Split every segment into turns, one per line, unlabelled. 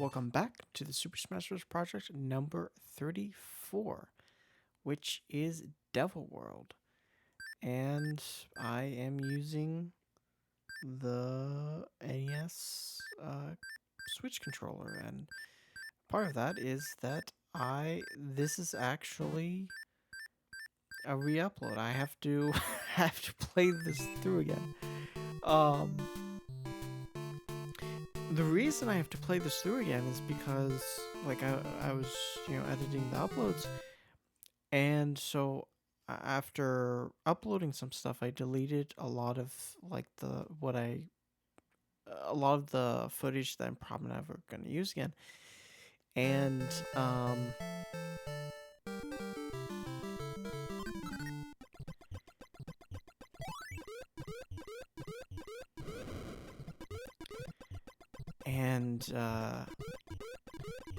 welcome back to the Super Smash Bros. Project number 34, which is Devil World. And I am using the NES Switch controller, and part of that is that this is actually a re-upload. I have to have to play this through again. The reason I have to play this through again is because, like, I was, editing the uploads, and so after uploading some stuff, I deleted a lot of, like, a lot of the footage that I'm probably never gonna use again, and,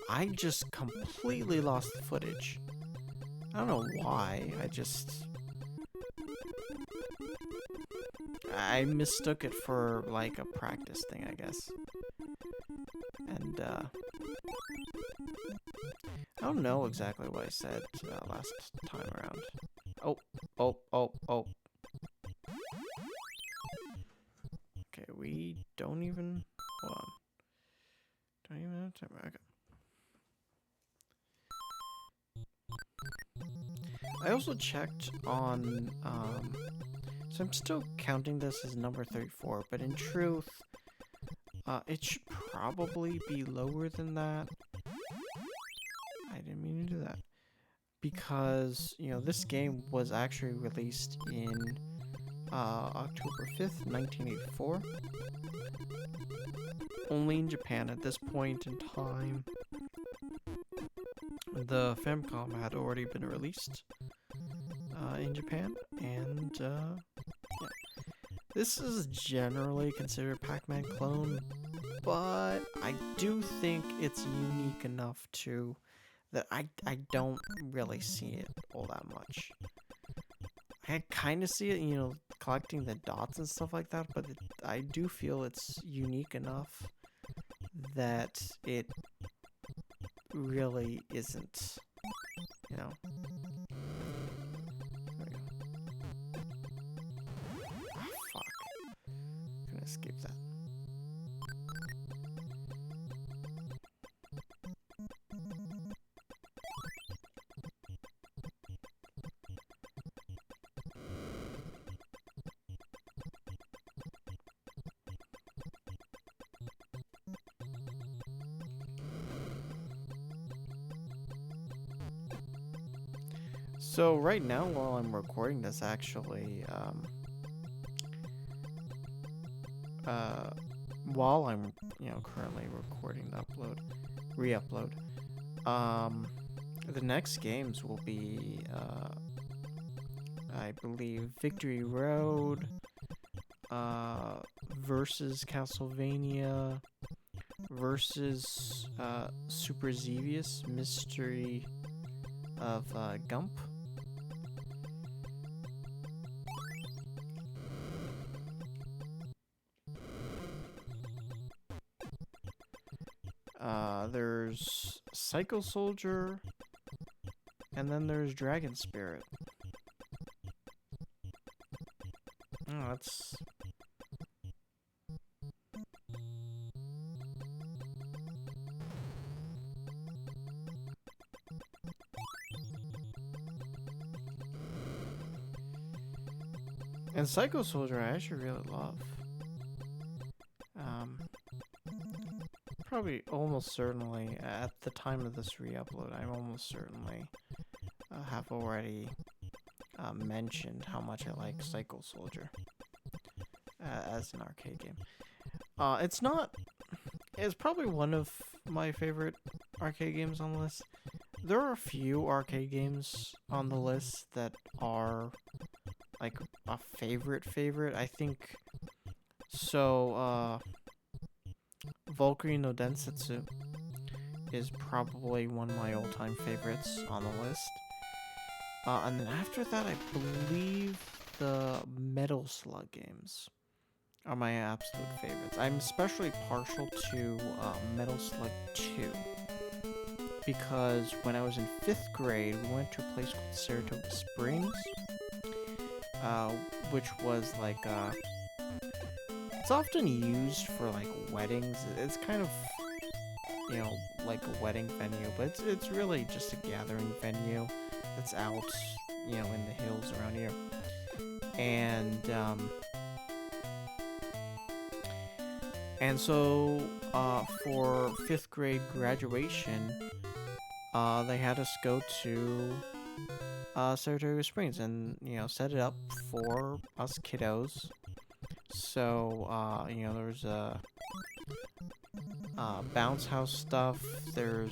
I just completely lost the footage. I don't know why. I mistook it for like a practice thing, I guess. And I don't know exactly what I said last time around. Oh. Okay, we don't even... Hold on. Don't even have time. Okay. I also checked on, so I'm still counting this as number 34, but in truth, it should probably be lower than that. I didn't mean to do that. Because, this game was actually released in October 5th, 1984. Only in Japan at this point in time. The Famicom had already been released in Japan, and yeah. This is generally considered a Pac-Man clone, but I do think it's unique enough to that I don't really see it all that much. I kind of see it, collecting the dots and stuff like that, but I do feel it's unique enough that it really isn't, There we go. Ah, fuck. I'm gonna skip that. So right now, while I'm recording this, actually, while I'm, currently recording the re-upload, the next games will be, I believe, Victory Road, versus Castlevania, versus, Super Xevious Mystery of, Gump. There's Psycho Soldier, and then there's Dragon Spirit. Oh, that's... And Psycho Soldier I actually really love. Probably almost certainly at the time of this re-upload, I almost certainly have already mentioned how much I like Psycho Soldier as an arcade game. It's probably one of my favorite arcade games on the list. There are a few arcade games on the list that are like a favorite. I think so. Valkyrie no Densetsu is probably one of my all-time favorites on the list. And then after that, I believe the Metal Slug games are my absolute favorites. I'm especially partial to Metal Slug 2 because when I was in 5th grade, we went to a place called Saratoga Springs, which was like it's often used for like weddings. It's kind of, you know, like a wedding venue, but it's really just a gathering venue that's out, you know, in the hills around here. And so for 5th grade graduation, they had us go to Saratoga Springs and, you know, set it up for us kiddos. So, you know, there's bounce house stuff. There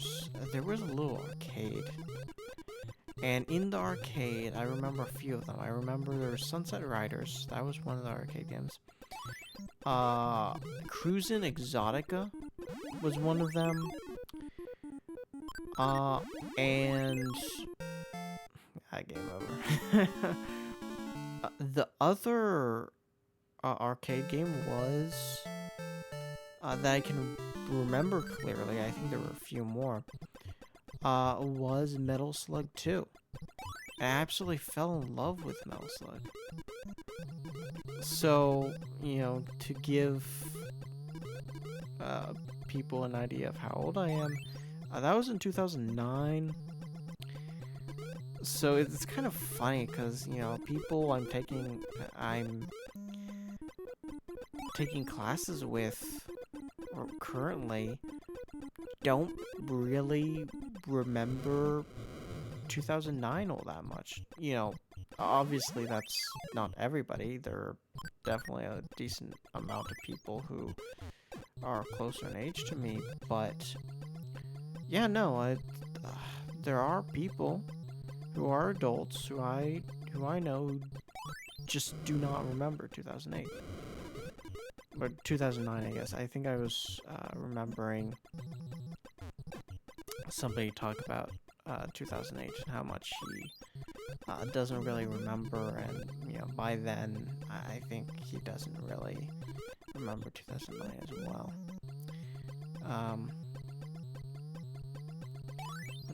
was a little arcade. And in the arcade, I remember a few of them. I remember there was Sunset Riders. That was one of the arcade games. Cruisin' Exotica was one of them. And game over. The other arcade game was that I can remember clearly. I think there were a few more. Was Metal Slug 2. I absolutely fell in love with Metal Slug. So, you know, to give people an idea of how old I am, that was in 2009. So it's kind of funny because, you know, people I'm taking classes with or currently don't really remember 2009 all that much. You know, obviously that's not everybody. There are definitely a decent amount of people who are closer in age to me, but yeah, no, there are people who are adults who I know who just do not remember 2008. Or 2009, I guess. I think I was remembering somebody talk about 2008 and how much he doesn't really remember, and, you know, by then, I think he doesn't really remember 2009 as well.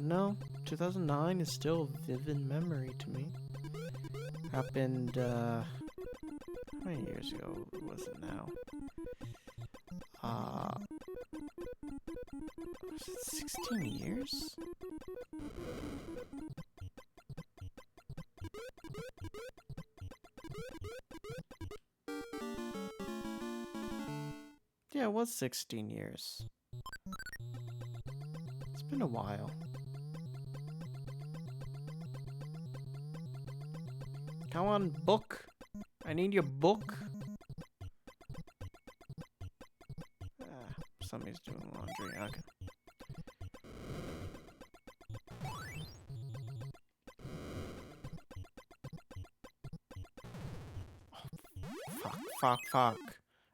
No, 2009 is still a vivid memory to me. Happened, how many years ago was it now? Was it 16 years? Yeah, it was 16 years. It's been a while. Come on, book. I need your book. Somebody's doing laundry. Okay. Oh, fuck.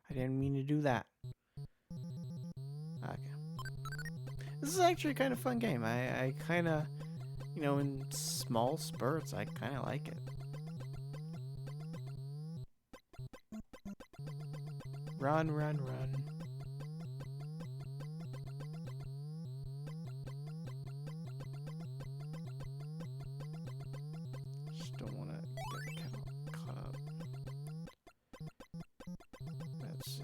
I didn't mean to do that. Okay. This is actually kind of fun game. I kind of, you know, in small spurts, I kind of like it. Run. Just don't want to get caught up. Let's see.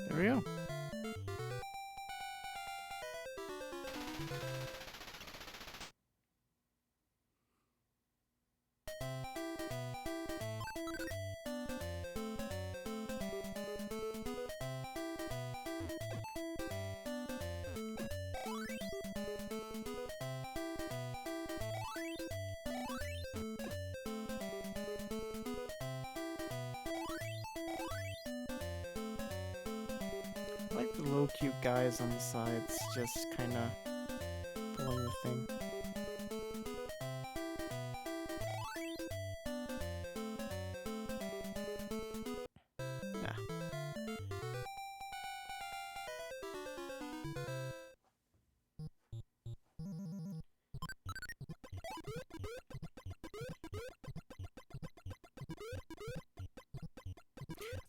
There we go. I like the little cute guys on the sides, just kind of pulling the thing.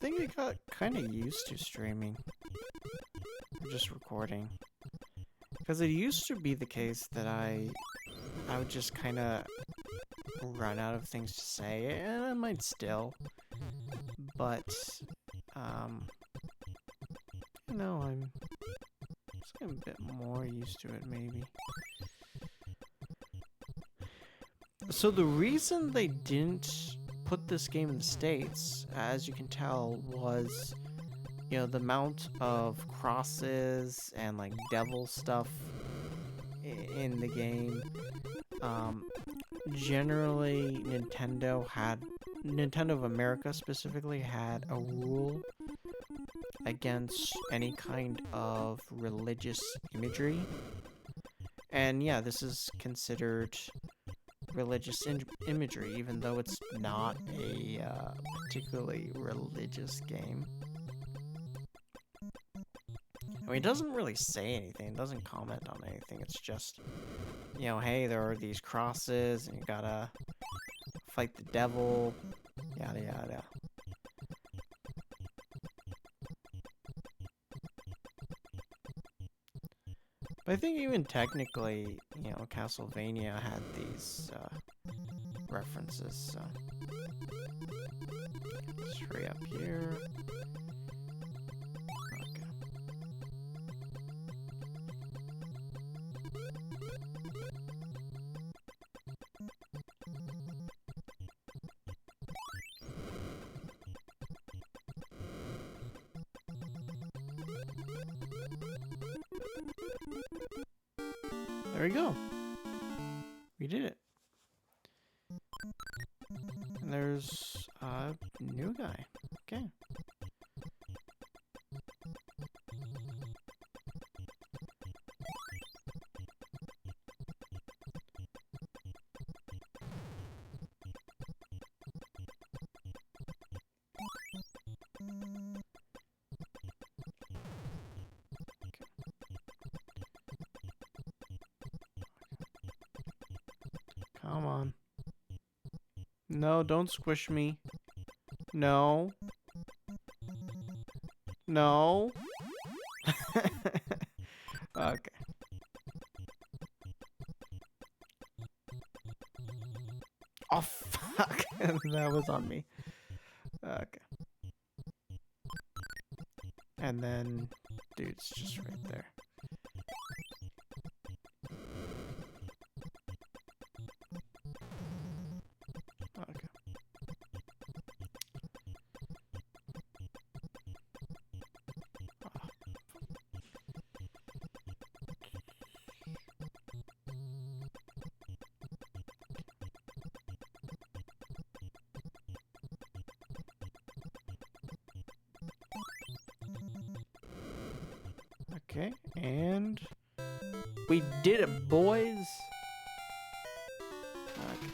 think I got kind of used to streaming. Or just recording. Because it used to be the case that I would just kind of run out of things to say, and I might still. But, you know, I'm just getting a bit more used to it, maybe. So the reason they didn't put this game in the States, as you can tell, was, you know, the amount of crosses and like devil stuff in the game. Generally, Nintendo of America specifically had a rule against any kind of religious imagery. And yeah, this is considered religious imagery, even though it's not a particularly religious game. I mean, it doesn't really say anything, it doesn't comment on anything, it's just, you know, hey, there are these crosses, and you gotta fight the devil, yada yada. But I think even technically, you know, Castlevania had these references, so. Let's hurry up here. Okay. There we go. We did it. And there's a new guy. Okay. Come on. No, don't squish me. No. No. Okay. Oh, fuck. That was on me. Okay. And then, dude's just right there. Okay. Okay, and we did it, boys. Okay.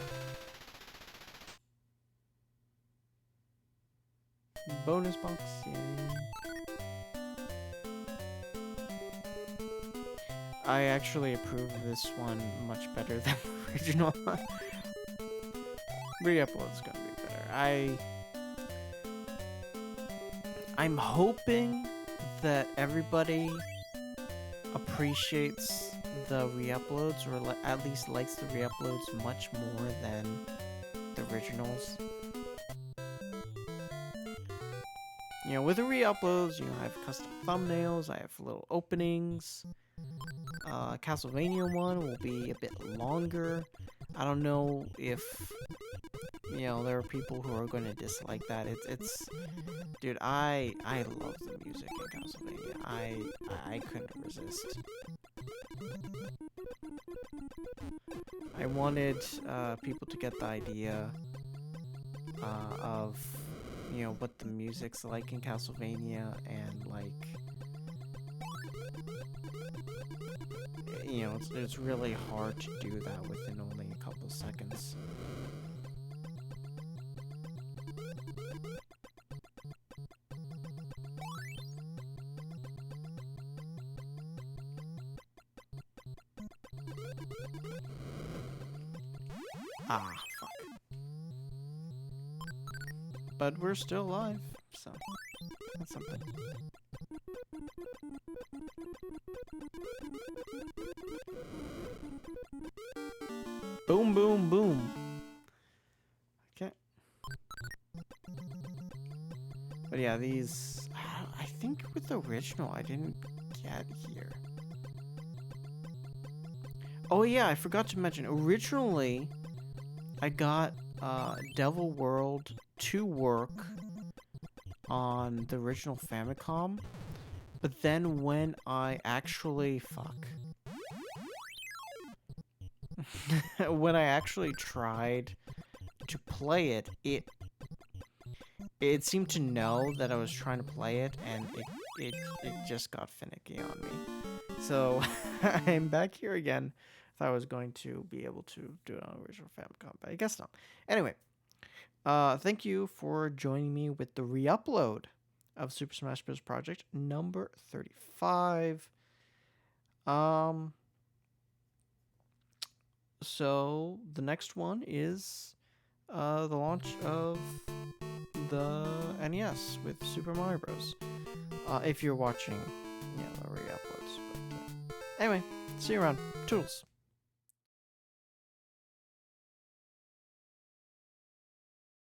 Bonus box. Yay. I actually approve this one much better than the original one. Re-upload's gonna be better. I'm hoping that everybody appreciates the re-uploads, or at least likes the re-uploads much more than the originals. You know, with the re-uploads, you know, I have custom thumbnails, I have little openings. Castlevania one will be a bit longer. I don't know if, you know, there are people who are going to dislike that. It's dude, I love the music in Castlevania. I couldn't resist. I wanted people to get the idea of, you know, what the music's like in Castlevania, and like, you know, it's really hard to do that within only a couple seconds. Ah, fuck. But we're still alive, so that's something. Boom, boom, boom. Okay. But yeah, these... I think with the original, I didn't get here. Oh yeah, I forgot to mention. Originally, I got Devil World to work on the original Famicom. But then when I actually... Fuck. When I actually tried to play it, it seemed to know that I was trying to play it, and it just got finicky on me. So I'm back here again. I thought I was going to be able to do it on original Famicom, but I guess not. Anyway, thank you for joining me with the re-upload of Super Smash Bros. Project number 35. So the next one is the launch of the NES with Super Mario Bros. If you're watching, the re-uploads. But, anyway, see you around. Toodles.